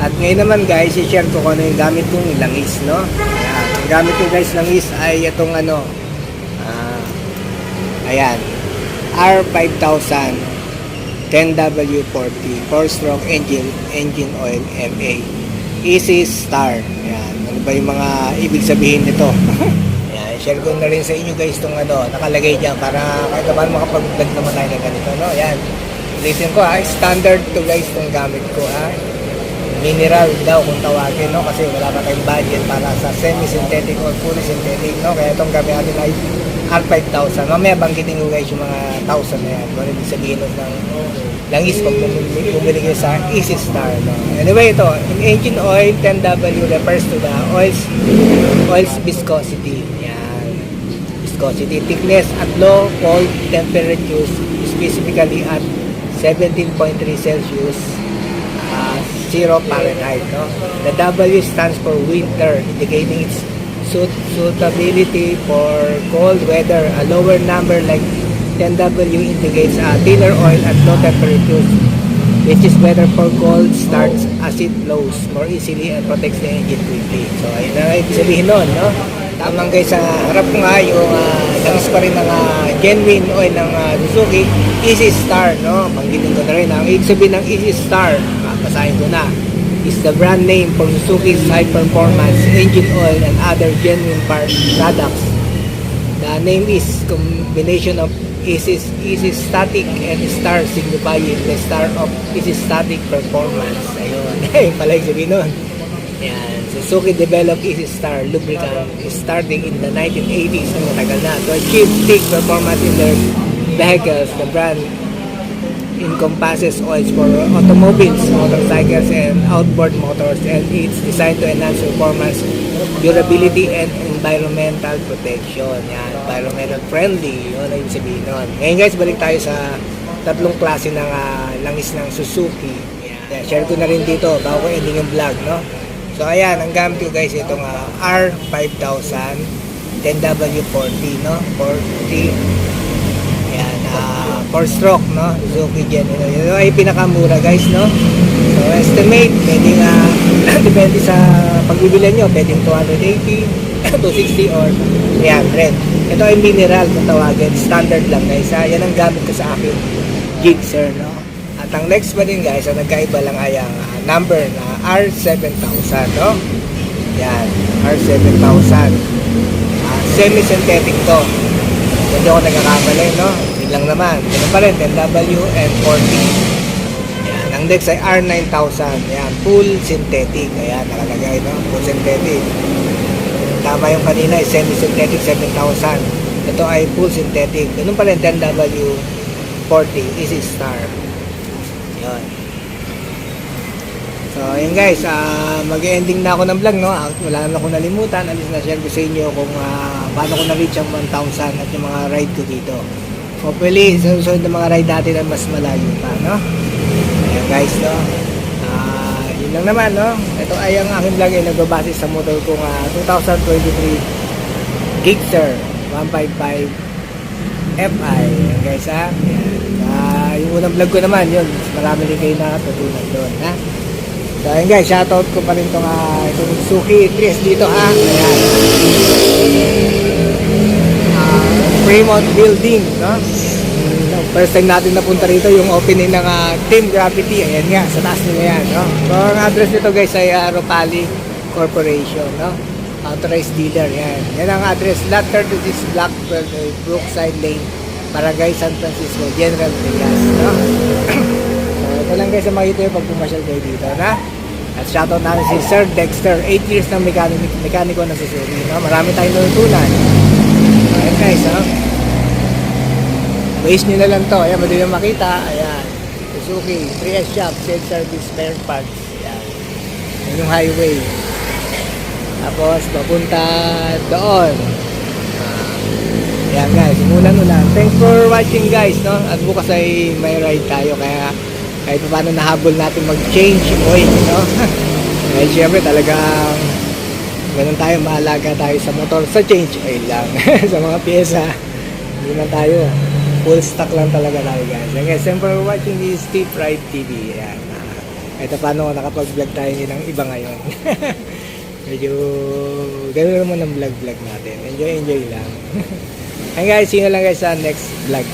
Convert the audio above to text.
At ngayon naman guys, i-share ko kung ano yung gamit kong langis, no? Ayan. Ang gamit ko guys langis ay itong ano, ayan, R5000 10W40 4-stroke engine oil MA Easy Start. Ayan, ano ba yung mga ibig sabihin nito? Ayan, share ko na rin sa inyo guys itong ano, nakalagay dyan para kahit naman makapag-vlog naman tayo ng ganito, no? Ayan, ulitin ko ha, standard to guys itong gamit ko ha. Mineral daw kung tawagin, no? Kasi wala pa tayong budget para sa semi-synthetic or fully synthetic, no? Kaya itong gamit natin ay R5000. Mamaya banggitin ko guys yung mga 1,000 na yan. Kung ano sabihin ng langis pag bumili kayo sa Easy Star, no? Anyway, ito, yung engine oil 10W refers to the oil's viscosity. Yan. Viscosity, thickness at low cold temperatures, specifically at 17.3 Celsius, 0 Fahrenheit, no? The W stands for winter, indicating its suitability for cold weather. A lower number like 10W indicates a thinner oil at low temperatures, which is better for cold starts as it flows more easily and protects the engine quickly. So ayun na ibig sabihin nun, no? Tamang guys, sa harap ko nga yung langis pa rin ng genuine oil ng Suzuki Easy Star, no? Panggitin ko na rin. Ang ibig sabihin ng Easy Star, basahin ko na, is the brand name for Suzuki's high performance engine oil and other genuine products. The name is combination of easy static and star, signifying the star of easy static performance. Ayun, ayun pala yung sabihin nun. Yan, Suzuki developed Easy Star lubricant starting in the 1980s, ang matagal na, to achieve peak performance in their vehicles. The brand encompasses oils for automobiles, motorcycles, and outboard motors, and it's designed to enhance performance, durability, and environmental protection. Yan, environmental friendly, yun ang sabihin nun. Ngayon guys, balik tayo sa tatlong klase ng langis ng Suzuki. Yan, share ko na rin dito bago ko ending yung vlog, no? So ayan, ang gamit ko guys, itong R5000 10W40, no? 40, ayan, 4-stroke, no? Suzuki Gen. Ito ay pinakamura guys, no? So estimate, pwedeng depende sa pagbibilan nyo, pwedeng 280 260 or 300. Ito ay mineral kung tawagin, standard lang guys. Yan ang gamit ko sa akin Gixxer, no? At ang next pa din guys, ang nagkaiba lang ay ang number na R7000, no? Yan, R7000. Semi-synthetic to. Hindi ako nagkakamali, no? Yun lang naman. Yun pa rin, 10W and 40. Yan, ang next ay R9000. Yan, full synthetic. Ayan, nakalagay, no? Full synthetic. Tama yung kanina, semi-synthetic 7,000. Ito ay full synthetic. Ganun pa rin, 10W40 Easy Star. Yun. So, yun guys, mag-ending na ako ng vlog, no? Wala na akong nalimutan. At least na-share ko sa inyo kung paano ko na-reach ang 1,000 at yung mga ride ko dito. Hopefully, susunod na mga ride natin ay mas malayo pa, no? Ayan guys, no? Yun lang naman, no? Ito ay ang aking vlog ay nagbabase sa motor kong 2023 Gixxer 155 Fi. Ayan guys, ha? Ayan. Yung unang vlog ko naman, yun. Marami rin kayo natutunan doon, ha? So, ayun guys, shoutout ko pa rin itong Suzuki 3S dito, ha? Ayan. Fremont Building, no? First time natin napunta rito, yung opening ng Team Gravity. Ayan nga, sa taas nila yan, no? So, ang address nito guys ay Ropali Corporation, no? Authorized dealer, yan. Yan ang address, lot 36 Blackwell, Brookside Lane, Barangay San Francisco, General Trias, no? So, ito lang guys ang makita yung pag pumasyal kayo dito, na? At shoutout natin si Sir Dexter, 8 years ng mekaniko ng Suzuki, no? Marami tayong natutunan. Ayan guys, no? Base nyo na lang to. Ayan, madali lang makita. Ayan, Suzuki 3S Shop, sales service, spare parts. Ayan, ayan yung highway. Tapos papunta doon. Ayan guys, umulan-ulan. Thanks for watching guys, no? At bukas ay may ride tayo, kaya kahit paano nahabol natin mag-change oil, no? Dahil syempre talagang ganun tayo, maalaga tayo sa motor, sa change oil lang. Sa mga pyesa, hindi man tayo, full stock lang talaga tayo guys. And guys, thanks for watching this Steve Ride TV. Ayan. Ito paano nakapag-vlog tayo ng iba ngayon. Medyo gano'n naman ang vlog natin. Enjoy lang. And guys, see you lang guys sa next vlog.